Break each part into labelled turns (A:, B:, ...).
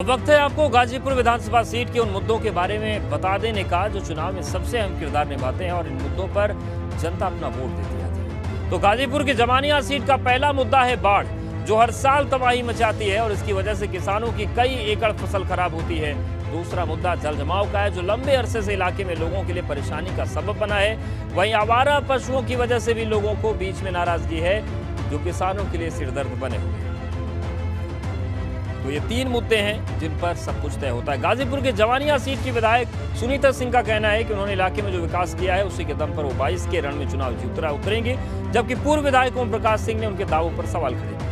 A: वक्त है आपको गाजीपुर विधानसभा सीट के उन मुद्दों के बारे में बता देने का जो चुनाव में सबसे अहम किरदार निभाते हैं और इन मुद्दों पर जनता अपना वोट देती आती है। तो गाजीपुर की जमानिया सीट का पहला मुद्दा है बाढ़, जो हर साल तबाही मचाती है और इसकी वजह से किसानों की कई एकड़ फसल खराब होती है। दूसरा मुद्दा जल जमाव का है, जो लंबे अरसे से इलाके में लोगों के लिए परेशानी का सबब बना है। वहीं आवारा पशुओं की वजह से भी लोगों को बीच में नाराजगी है, जो किसानों के लिए सिरदर्द बने हुए हैं। तो ये तीन मुद्दे हैं जिन पर सब कुछ तय होता है। गाजीपुर के जवानिया सीट की विधायक सुनीता सिंह का कहना है कि उन्होंने इलाके में जो विकास किया है उसी के दम पर वो 22 के रण में चुनाव जीत उतरेंगे, जबकि पूर्व विधायक ओम प्रकाश सिंह ने उनके दावों पर सवाल खड़े किए।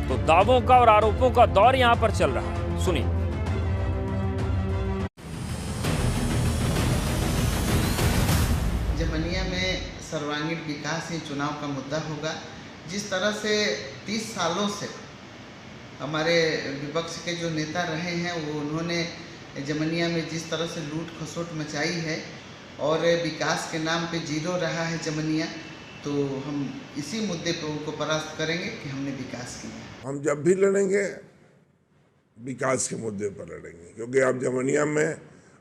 A: तो दावों का और आरोपों का दौर यहां पर चल रहा है, सुनिए।
B: जमनिया में सर्वांगीण विकास ही चुनाव का मुद्दा होगा। जिस तरह से 30 सालों से हमारे विपक्ष के जो नेता रहे हैं वो उन्होंने जमनिया में जिस तरह से लूट खसोट मचाई है और विकास के नाम पे जीरो रहा है जमनिया, तो हम इसी मुद्दे पर उनको परास्त करेंगे कि हमने विकास किया।
C: हम जब भी लड़ेंगे विकास के मुद्दे पर लड़ेंगे, क्योंकि आप जमनिया में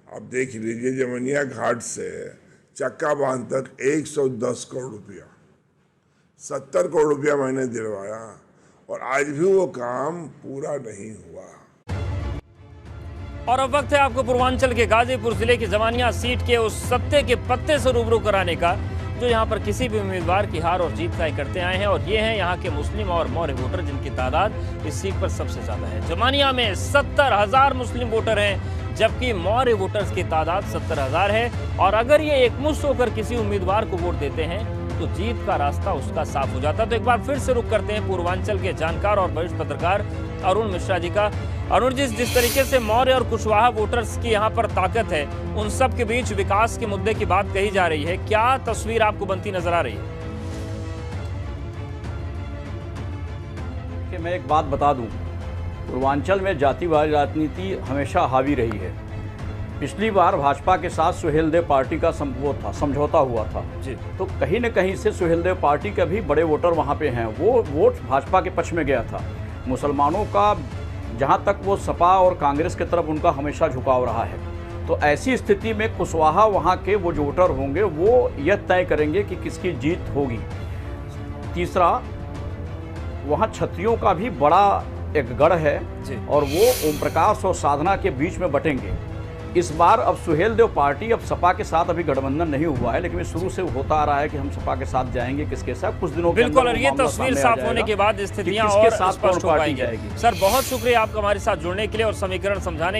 C: आप देख लीजिए, जमनिया घाट से चक्का बांध तक 110 करोड़ रुपया, 70 करोड़ रुपया मैंने दिलवाया और आज भी वो काम पूरा नहीं हुआ।
A: और अब वक्त है आपको पूर्वांचल के गाजीपुर जिले की जमानिया सीट के उस सत्य के पत्ते से रूबरू कराने का, जो यहाँ पर किसी भी उम्मीदवार की हार और जीत तय करते आए हैं। और ये हैं यहाँ के मुस्लिम और मौर्य वोटर, जिनकी तादाद इस सीट पर सबसे ज्यादा है। जमानिया में 70,000 मुस्लिम वोटर हैं, जबकि मौर्य वोटर्स की तादाद 70,000 है। और अगर ये एकमुश्त होकर किसी उम्मीदवार को वोट देते हैं तो जीत का रास्ता उसका साफ हो जाता है। तो एक बार फिर से रुख करते हैं पूर्वांचल के जानकार और वरिष्ठ पत्रकार अरुण मिश्रा जी का। अरुण जी, जिस तरीके से मौर्य और कुशवाहा वोटर्स की यहाँ पर ताकत है, उन सब के बीच विकास के मुद्दे की बात कही जा रही है, क्या तस्वीर आपको बनती नजर आ रही है?
D: कि मैं एक बात बता दूं, पूर्वांचल में जातिवादी राजनीति हमेशा हावी रही है। पिछली बार भाजपा के साथ सुहेलदेव पार्टी का समझौता हुआ था
A: जी।
D: तो कहीं न कहीं से सुहेलदेव पार्टी के भी बड़े वोटर वहाँ पे हैं, वो वोट भाजपा के पक्ष में गया था। मुसलमानों का जहाँ तक वो सपा और कांग्रेस की तरफ उनका हमेशा झुकाव रहा है। तो ऐसी स्थिति में कुशवाहा वहाँ के वो जो वोटर होंगे वो यह तय करेंगे कि किसकी जीत होगी। तीसरा, वहाँ क्षत्रियों का भी बड़ा एक गढ़ है और वो ओम प्रकाश और साधना के बीच में बटेंगे। इस बार अब सुहेलदेव पार्टी, अब सपा के साथ अभी गठबंधन नहीं हुआ है, लेकिन शुरू से होता आ रहा है कि हम सपा के साथ जाएंगे, किसके साथ कुछ दिनों के
A: बिल्कुल। और ये तस्वीर साफ होने के बाद स्थितियां और स्पष्ट हो पाएंगी। सर, बहुत शुक्रिया आपका हमारे साथ जुड़ने के लिए और समीकरण समझाने के लिए।